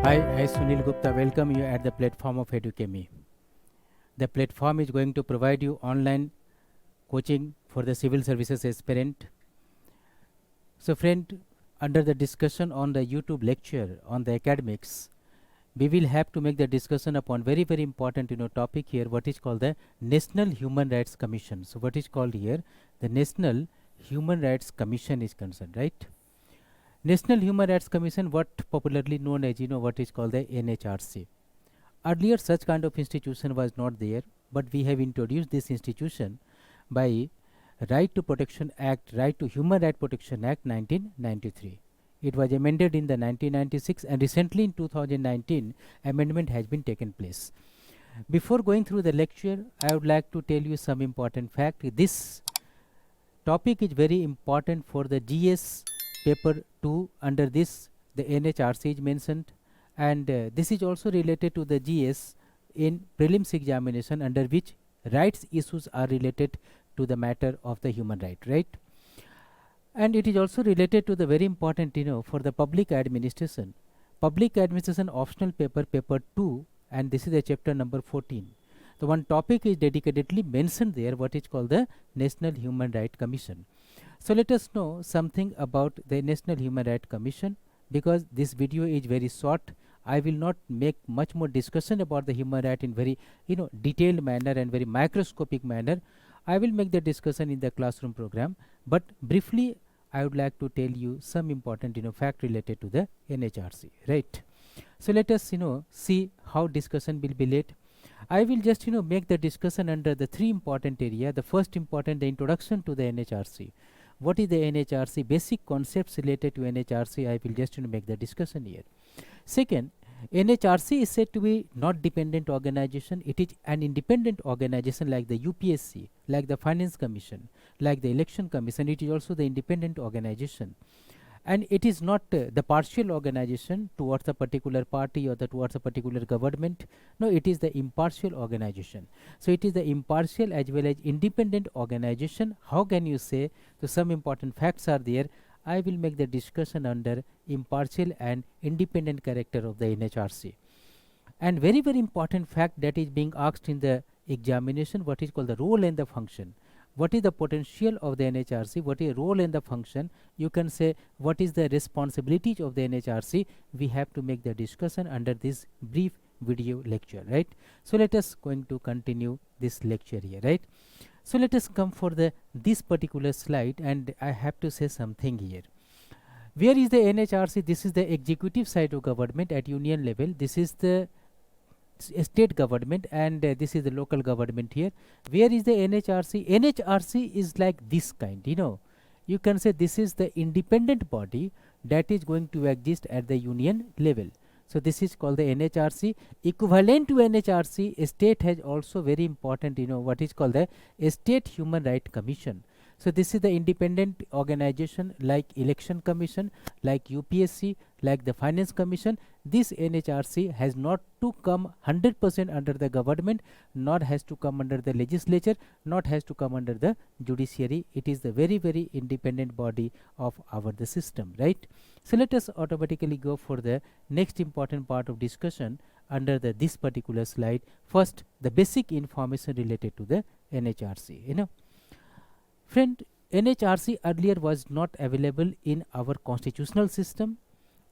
Hi, Sunil Gupta. Welcome you at the platform of Educami. The platform is going to provide you online coaching for the civil services aspirant. So, friend, under the discussion on the YouTube lecture on the academics, we will have to make the discussion upon very important topic here, what is called the National Human Rights Commission. So, what is called here the National Human Rights Commission is concerned, right? National Human Rights Commission, what popularly known as what is called the NHRC. Earlier, such kind of institution was not there, but we have introduced this institution by Right to Protection Act, Right to Human Right Protection Act 1993. It was amended in the 1996, and recently in 2019, amendment has been taken place. Before going through the lecture, I would like to tell you some important fact. This topic is very important for the GS paper 2. Under this, the NHRC is mentioned, and this is also related to the GS in prelims examination, under which rights issues are related to the matter of the human right. And it is also related to the very important for the public administration optional paper 2, and this is the chapter number 14. The one topic is dedicatedly mentioned there, what is called the National Human Rights Commission. So let us know something about the National Human Rights Commission. Because this video is very short, I will not make much more discussion about the human right in very detailed manner and very microscopic manner. I will make the discussion in the classroom program, but briefly I would like to tell you some important fact related to the NHRC, right? So let us see how discussion will be led. I will just make the discussion under the three important area. The first important, the introduction to the NHRC. What is the NHRC? Basic concepts related to NHRC. I will just make the discussion here. Second, NHRC is said to be not dependent organization. It is an independent organization like the UPSC, like the Finance Commission, like the Election Commission. It is also the independent organization. And it is not the partial organization towards a particular party or towards a particular government. No, it is the impartial organization. So it is the impartial as well as independent organization. How can you say? So some important facts are there. I will make the discussion under impartial and independent character of the NHRC. And very important fact that is being asked in the examination, what is called the role and the function. What is the potential of the NHRC? What is role and the function? You can say what is the responsibilities of the NHRC? We have to make the discussion under this brief video lecture, right? So let us going to continue this lecture here, right? So let us come for this particular slide, and I have to say something here. Where is the NHRC? This is the executive side of government at union level. This is the state government, and this is the local government here. Where is the NHRC? NHRC is like this kind, you can say this is the independent body that is going to exist at the union level. So this is called the NHRC. Equivalent to NHRC, state has also very important what is called the State Human Rights Commission. So this is the independent organization like Election Commission, like UPSC, like the Finance Commission. This NHRC has not to come 100% under the government, not has to come under the legislature, not has to come under the judiciary. It is the very independent body of the system, right? So let us automatically go for the next important part of discussion under this particular slide. First, the basic information related to the NHRC. Friend, NHRC earlier was not available in our constitutional system,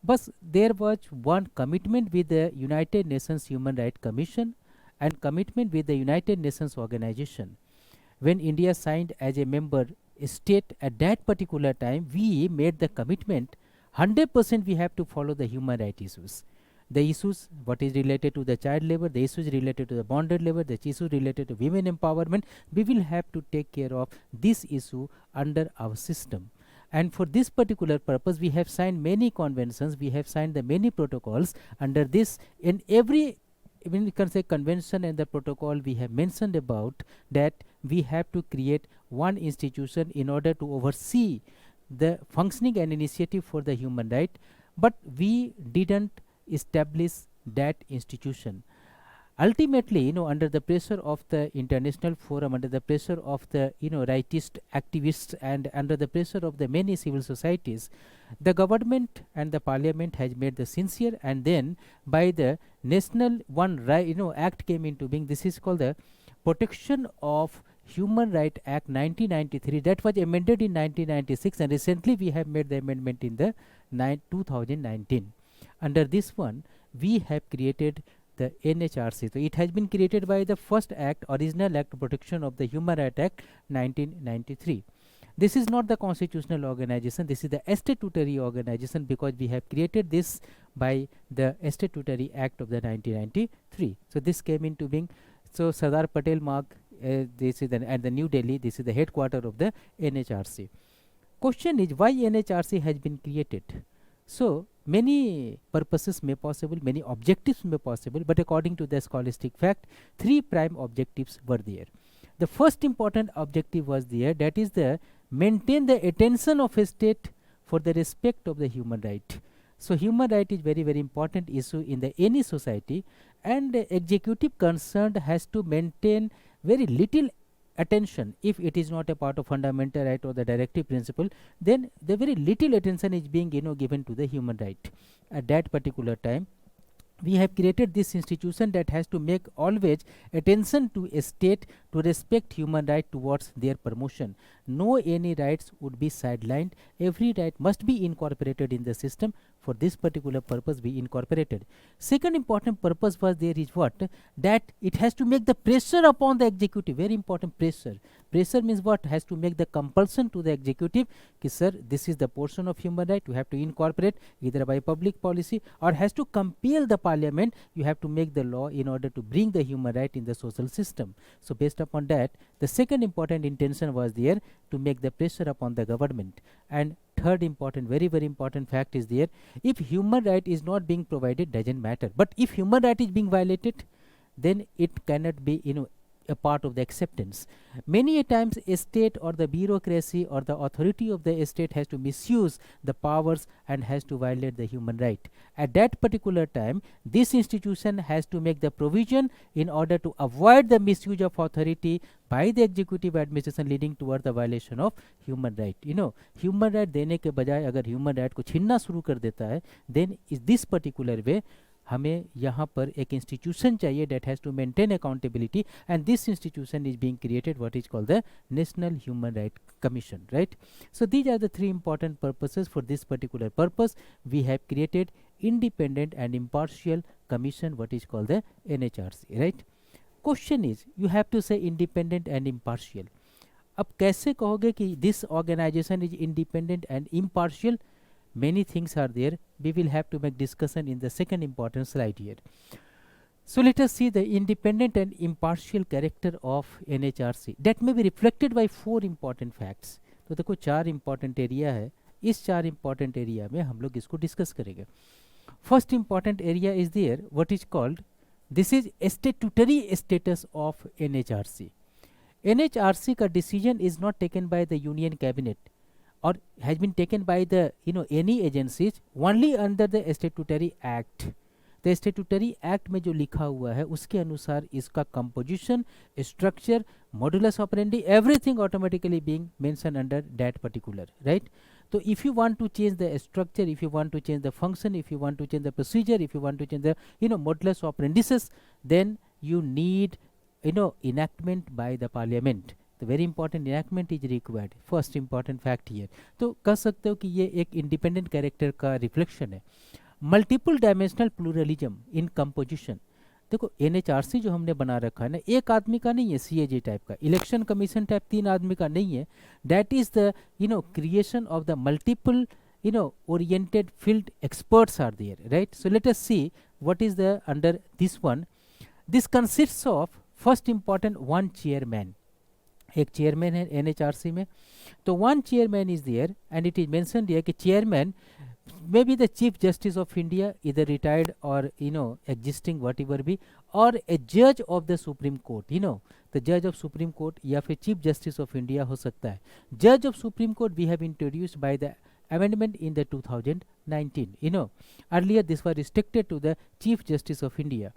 but there was one commitment with the United Nations Human Rights Commission and commitment with the United Nations Organization. When India signed as a member state at that particular time, we made the commitment 100% we have to follow the human rights issues. The issues what is related to the child labor, the issues related to the bonded labor, the issues related to women empowerment, we will have to take care of this issue under our system. And for this particular purpose, we have signed many conventions, we have signed the many protocols under this. In every, when you can say convention and the protocol, we have mentioned about that we have to create one institution in order to oversee the functioning and initiative for the human right, but we didn't establish that institution. ultimately, under the pressure of the international forum, under the pressure of the rightist activists, and under the pressure of the many civil societies, the government and the parliament has made the sincere, and then by the national one right act came into being. This is called the Protection of Human Right Act 1993, that was amended in 1996, and recently we have made the amendment in the 2019. Under this one, we have created the NHRC. So it has been created by the first act, original act, Protection of the Human Right Act 1993. This is not the constitutional organization, this is the statutory organization, because we have created this by the statutory act of the 1993. So this came into being. So Sardar Patel Marg, this is at the New Delhi, this is the headquarter of the NHRC. Question is, why NHRC has been created? So many purposes may possible, many objectives may possible, but according to the scholastic fact, three prime objectives were there. The first important objective was there, that is the maintain the attention of a state for the respect of the human right. So human right is very important issue in the any society, and the executive concerned has to maintain very little attention. If it is not a part of fundamental right or the directive principle, then the very little attention is being given to the human right. At that particular time, we have created this institution that has to make always attention to a state to respect human right towards their promotion. No any rights would be sidelined. Every right must be incorporated in the system. For this particular purpose, we incorporated. Second important purpose was there is what? That it has to make the pressure upon the executive. Very important, pressure. Pressure means what? Has to make the compulsion to the executive ki sir, this is the portion of human right, you have to incorporate either by public policy, or has to compel the parliament, you have to make the law in order to bring the human right in the social system. So based upon that, the second important intention was there, to make the pressure upon the government. And third important, very important fact is there, if human right is not being provided, doesn't matter, but if human right is being violated, then it cannot be a part of the acceptance. Many a times a state or the bureaucracy or the authority of the state has to misuse the powers and has to violate the human right. At that particular time, this institution has to make the provision in order to avoid the misuse of authority by the executive administration leading toward the violation of human right. Human right देने के बजाय अगर human right को छीनना शुरू कर देता है, then is this particular way हमें यहाँ पर एक इंस्टीट्यूशन चाहिए that has to maintain accountability, and this institution is being created, what is called the National Human Rights Commission, right? So these are the three important purposes. For this particular purpose, we have created independent and impartial commission, what is called the NHRC, right? Question is, you have to say independent and impartial. अब कैसे कहोगे कि this organization is independent and impartial? Many things are there. We will have to make discussion in the second important slide here. So let us see the independent and impartial character of NHRC that may be reflected by four important facts. तो देखो चार important area है, इस चार important area में हम लोग इसको discuss करेंगे. First important area is there, what is called, this is statutory status of NHRC. NHRC का decision is not taken by the Union Cabinet or has been taken by the any agencies, only under the statutory act. The statutory act में जो लिखा हुआ है उसके अनुसार इसका composition, structure, modulus operandi, everything automatically being mentioned under that particular, right? So if you want to change the structure, if you want to change the function, if you want to change the procedure, if you want to change the modulus operandises, then you need enactment by the parliament. The very important enactment is required. First important fact here. तो कह सकते हो कि ये एक independent character का reflection है. Multiple dimensional pluralism in composition. देखो NHRC जो हमने बना रखा है ना, एक आदमी का नहीं है CAG टाइप का, इलेक्शन कमीशन टाइप तीन आदमी का नहीं है. That is the creation of the multiple oriented field experts are there, right? So let us see what is the under this one. This consists of first important one chairman. एक chairman है NHRC में, तो one chairman is there and it is mentioned here कि chairman may be the chief justice of India, इधर retired और existing what ever भी, और ए जज of the supreme court, the जज ऑफ सुप्रीम कोर्ट या फिर चीफ जस्टिस ऑफ इंडिया हो सकता है. जज of Supreme Court we have introduced by the amendment in the 2019. Earlier this was restricted to the chief justice of India.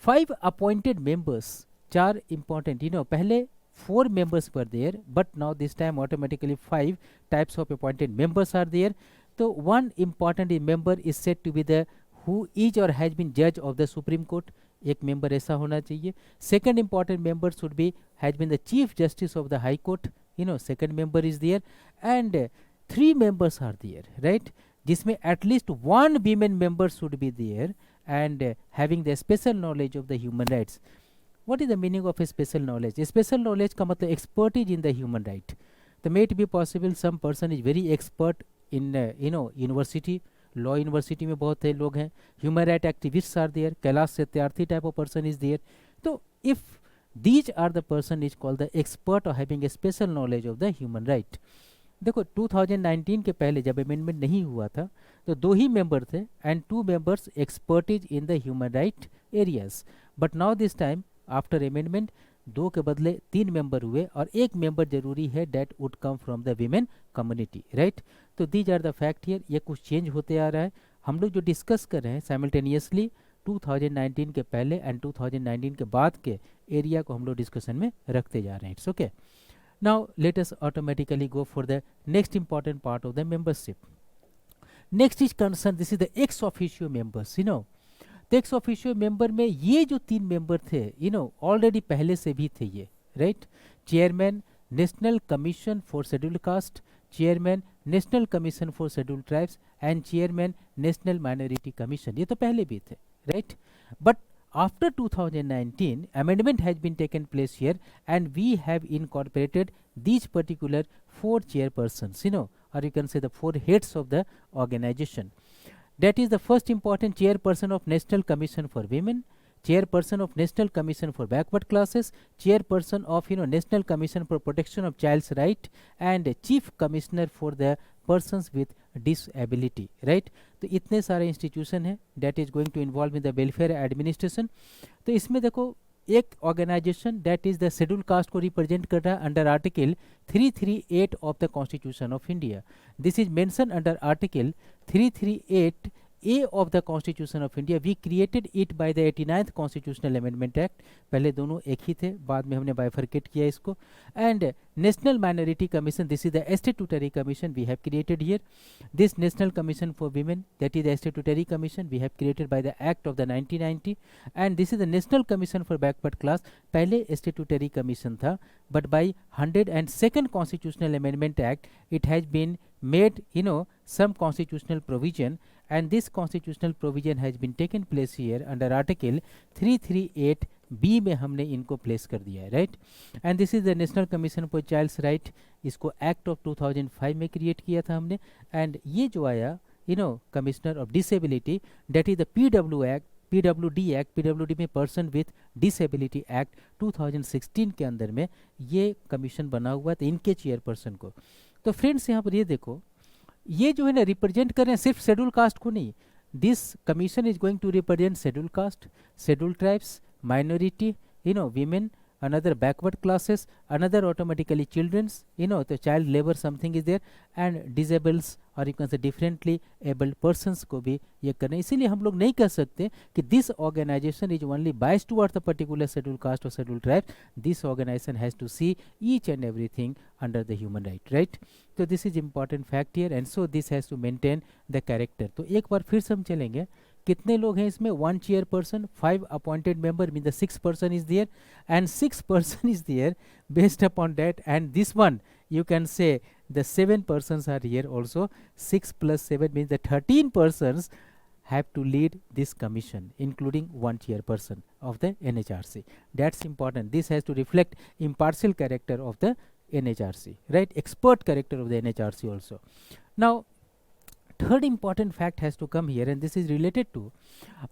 5 appointed members, 4 important, पहले 4 members were there, but now this time automatically 5 types of appointed members are there. So one important member is said to be the who is or has been judge of the Supreme Court. एक member ऐसा होना चाहिए. Second important member should be has been the Chief Justice of the High Court. Second member is there, and 3 members are there, right? जिसमें at least one women member should be there and having the special knowledge of the human rights. What is the meaning of a special knowledge? A special knowledge का मतलब expertise in the human right. तो may it be possible some person is very expert in university, law university में बहुत है लोग हैं, human right activists are there, Kailash Satyarthi type of person is there. तो if these are the person is called the expert or having a special knowledge of the human right. देखो 2019 के पहले जब अमेंडमेंट नहीं हुआ था तो 2 ही मेंबर थे and 2 members expertise in the human right areas. But now this time after amendment 2 के बदले 3 मेंबर हुए और 1 मेंबर जरूरी है that would come from the women community, right. तो these are the fact here. ये कुछ चेंज होते आ रहा है. हम लोग जो डिस्कस कर रहे हैं साइमल्टेनियसली 2019 के पहले एंड 2019 के बाद के एरिया को हम लोग डिस्कशन में रखते जा रहे हैं. It's okay. Now let us automatically go for the next important part of the membership. Next is concerned, this is the ex officio members. The ex officio member में ये जो 3 member थे, already पहले से भी थे ये, right? Chairman National Commission for Scheduled Caste, Chairman National Commission for Scheduled Tribes and Chairman National Minority Commission. ये तो पहले भी थे, right? But after 2019 amendment has been taken place here and we have incorporated these particular 4 chairpersons, or you can say the 4 heads of the organization. That is the first important chairperson of National Commission for Women, chairperson of National Commission for Backward Classes, chairperson of National Commission for Protection of Child's Right and chief commissioner for the persons with disability, right. तो इतने सारे institution है that is going to involve in the welfare administration. तो इसमें देखो एक organisation that is the schedule caste को represent कर रहा है under article 338 of the constitution of India. This is mention under article 338 A of the Constitution of India. We created it by the 89th Constitutional Amendment Act. पहले दोनों एक ही थे, बाद में हमने बाइफर्केट किया इसको. And National Minority Commission, this is the statutory commission we have created here. This National Commission for Women, that is the statutory commission we have created by the Act of the 1990. And this is the National Commission for Backward Class. पहले statutory commission था, but by 102nd Constitutional Amendment Act, it has been made, some constitutional provision, and this constitutional provision has been taken place here under article 338 B में हमने इनको place कर दिया है, right. And this is the national commission for child's right. इसको act of 2005 में create किया था हमने. एंड ये जो आया commissioner of disability, that is the PW act, PWD act. PWD में पर्सन विथ डिसेबिलिटी एक्ट 2016 के अंदर में ये कमीशन बना हुआ है. तो इनके चेयरपर्सन को, तो फ्रेंड्स यहाँ पर ये देखो, ये जो है ना रिप्रेजेंट कर रहे हैं सिर्फ शेड्यूल कास्ट को नहीं. This commission is going to represent schedule caste, schedule tribes, minority, women, another backward classes, another automatically children's, the child labor something is there, and disables or you can say differently abled persons को भी ये करना. इसीलिए हम लोग नहीं कह सकते कि this organization is only biased towards the particular scheduled caste or scheduled tribe. This organization has to see each and everything under the human right, right. So this is important fact here, and so this has to maintain the character. तो एक बार फिर से हम चलेंगे, कितने लोग हैं इसमें? 1 chairperson, 5 appointed member, mean the 6 person is there, and 6 person is there based upon that, and this one you can say the 7 persons are here also. 6 plus 7 means the 13 persons have to lead this commission, including 1 chairperson of the NHRC. That's important. This has to reflect impartial character of the NHRC, right? Expert character of the NHRC also. Now, third important fact has to come here, and this is related to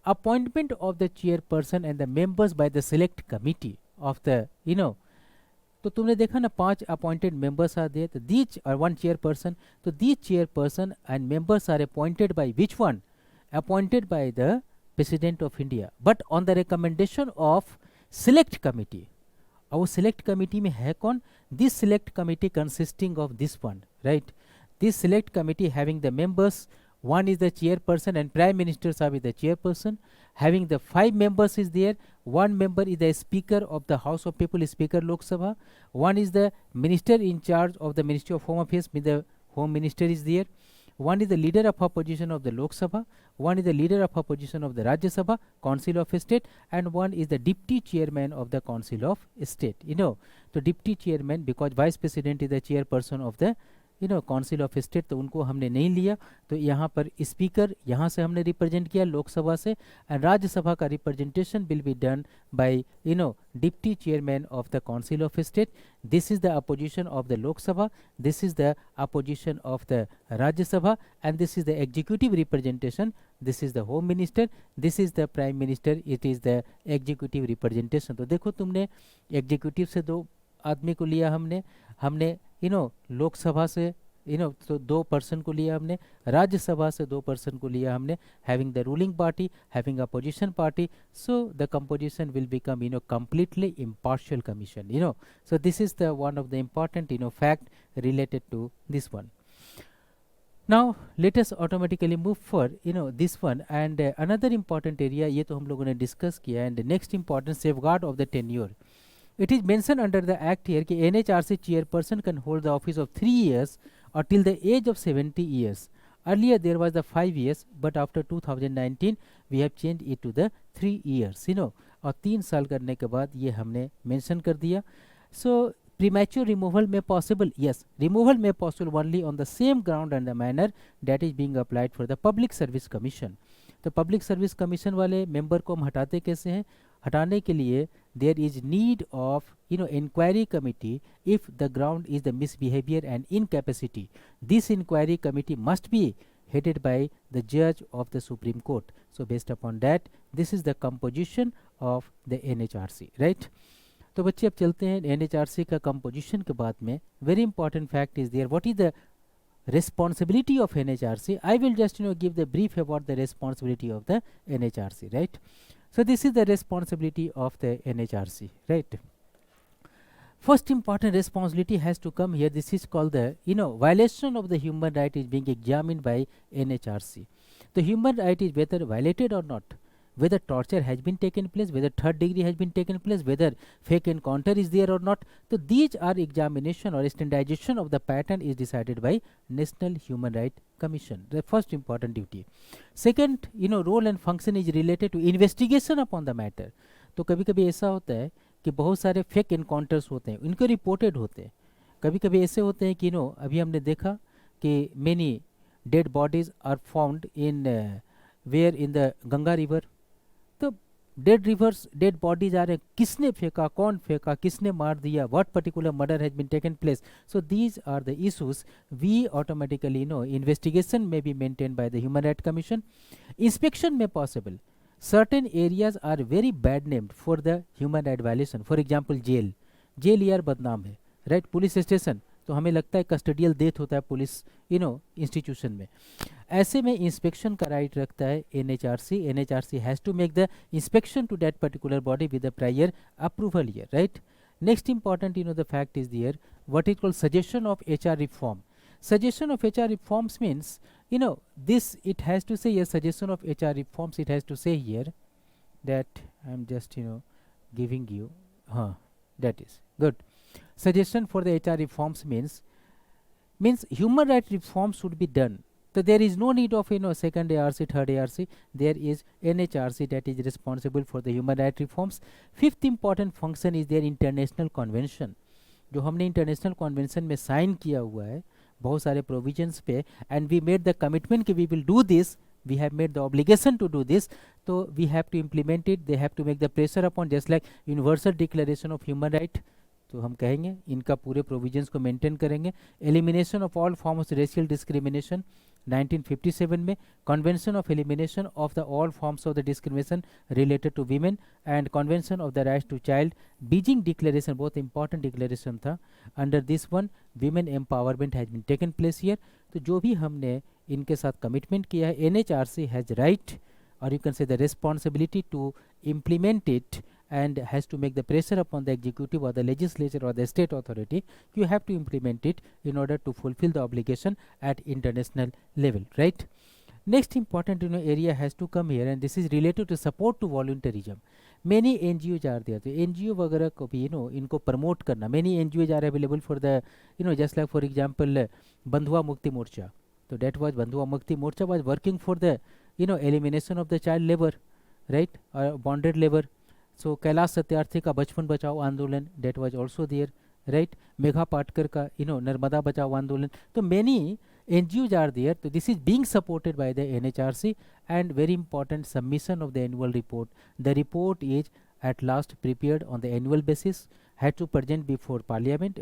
appointment of the chairperson and the members by the select committee of the, तो तुमने देखा ना 5 appointed members are there, तो these are 1 chairperson. तो these chairperson and members are appointed by which one? Appointed by the President of India, but on the recommendation of select committee. और select committee में है कौन? This select committee consisting of this one, right? This select committee having the members, one is the chairperson and prime minister are with the chairperson, having the 5 members is there, one member is the Speaker of the House of People, Speaker Lok Sabha. One is the Minister in charge of the Ministry of Home Affairs, the Home Minister is there. One is the leader of opposition of the Lok Sabha, one is the leader of opposition of the Rajya Sabha, Council of State, and one is the deputy chairman of the Council of State. तो deputy chairman, because vice president is the chairperson of the council of state, तो उनको हमने नहीं लिया. तो यहाँ पर speaker यहाँ से हमने रिप्रेजेंट किया लोकसभा से, एंड राज्यसभा का representation will be done by deputy chairman of the council of state. This is the opposition of the Lok Sabha, this is the opposition of the Rajya Sabha, and this is the executive representation. This is the home minister, this is the prime minister, it is the executive representation. तो देखो तुमने executive से 2 आदमी को लिया, हमने लोकसभा से तो 2 पर्सन को लिया, हमने राज्यसभा से 2 पर्सन को लिया, हमने having the ruling party, having opposition party. So the composition will become completely impartial commission. So this is the one of the important fact related to this one. Now let us automatically move for this one, and another important area ये तो हम लोगों ने discuss किया. and the next important safeguard of the tenure. It is mentioned under the act here कि NHRC chairperson can hold the office of 3 years or till the age of 70 years. Earlier there was the 5 years, but after 2019 we have changed it to the 3 years. और 3 साल करने के बाद ये हमने mention कर दिया. So premature removal may possible, yes, removal may possible only on the same ground and the manner that is being applied for the Public Service Commission. तो पब्लिक सर्विस कमीशन वाले मेंबर को हम हटाते कैसे हैं? हटाने के लिए there is need of inquiry committee if the ground is the misbehaviour and incapacity. This inquiry committee must be headed by the judge of the Supreme Court. So based upon that, this is the composition of the NHRC, right? तो बच्चे अब चलते हैं NHRC का composition के बाद में. Very important fact is there. What is the responsibility of NHRC? I will just give the brief about the responsibility of the NHRC, right? So this is the responsibility of the NHRC, right? First important responsibility has to come here. This is called the violation of the human right is being examined by NHRC. The human right is whether violated or not, whether torture has been taken place, whether third degree has been taken place, whether fake encounter is there or not. So these are examination or standardization of the pattern is decided by National Human Rights Commission. The first important duty. Second, role and function is related to investigation upon the matter. तो कभी कभी ऐसा होता है कि बहुत सारे fake encounters होते हैं, उनको रिपोर्टेड होते हैं. कभी कभी ऐसे होते हैं कि अभी हमने देखा कि many dead bodies are found in where in the Ganga river. तो डेड बॉडीज आ रहे, किसने फेंका, कौन फेंका, किसने मार दिया, what particular murder has been taken place. So these are the issues we automatically investigation में be maintain by the human right commission. Inspection में possible. Certain areas are very bad named for the human right violation. For example, jail यार बदनाम है, right? Police station तो हमें लगता है custodial death होता है पुलिस इंस्टीट्यूशन में. ऐसे में इंस्पेक्शन का राइट रखता है NHRC. NHRC has to make the inspection to that particular body with the prior approval here, right? Next important the fact is there what is called suggestion of HR reform. Suggestion of HR reforms means, this it has to say, yes, suggestion of HR reforms, it has to say here that I'm just, giving you, that is good. Suggestion for the HR reforms means human rights reforms should be done. So there is no need of, second ARC, third ARC. There is NHRC that is responsible for the human rights reforms. Fifth important function is their international convention. जो हमने international convention में sign किया हुआ है बहुत सारे provisions पे, and we made the commitment कि we will do this, we have made the obligation to do this, तो we have to implement it. They have to make the pressure upon, just like universal declaration of human right. तो हम कहेंगे इनका पूरे provisions को maintain करेंगे. Elimination of all form of racial discrimination 1957 में. Convention of elimination of the all forms of the discrimination related to women, and convention of the right to child. Beijing declaration बहुत important declaration था. Under this one women empowerment has been taken place here. तो जो भी हमने इनके साथ commitment किया है, NHRC has right or you can say the responsibility to implement it and has to make the pressure upon the executive or the legislature or the state authority. You have to implement it in order to fulfill the obligation at international level, right? Next important area has to come here, and this is related to support to volunteerism. Many NGOs are there, तो NGO वगैरह को भी इनको promote करना. Many NGOs are available for the just like for example Bandhua Mukti Morcha. So that was Bandhua Mukti Morcha was working for the elimination of the child labor, right, bonded labor. So Kailash Satyarthi का बचपन बचाओ आंदोलन, that was also there, right. Megha Patkar का नर्मदा बचाओ आंदोलन. तो many NGOs are there. So this is being supported by the NHRC, and very important submission of the annual report. The report is at last prepared on the annual basis, had to present before parliament,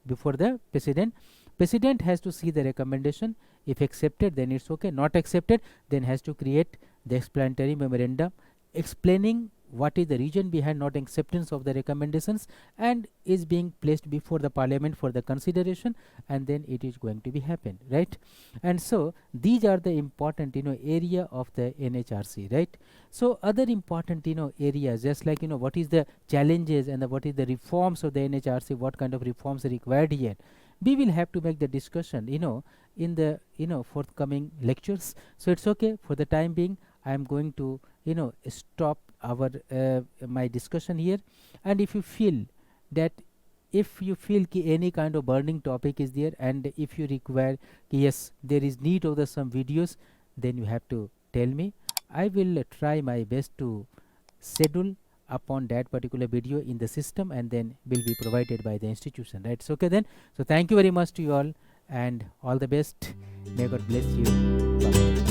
before the president. President has to see the recommendation. If accepted, then it's okay. Not accepted, then has to create the explanatory memorandum explaining what is the reason behind not acceptance of the recommendations, and is being placed before the parliament for the consideration, and then it is going to be happen, right. And so these are the important area of the NHRC, right. So other important areas, just like what is the challenges and what is the reforms of the NHRC, what kind of reforms are required here, we will have to make the discussion in the forthcoming lectures. So it's okay, for the time being I am going to stop our my discussion here. And if you feel that, if you feel ki any kind of burning topic is there, and if you require yes, there is need of the some videos, then you have to tell me. I will try my best to schedule upon that particular video in the system, and then will be provided by the institution, right. So okay then, so thank you very much to you all, and all the best. May God bless you. Bye.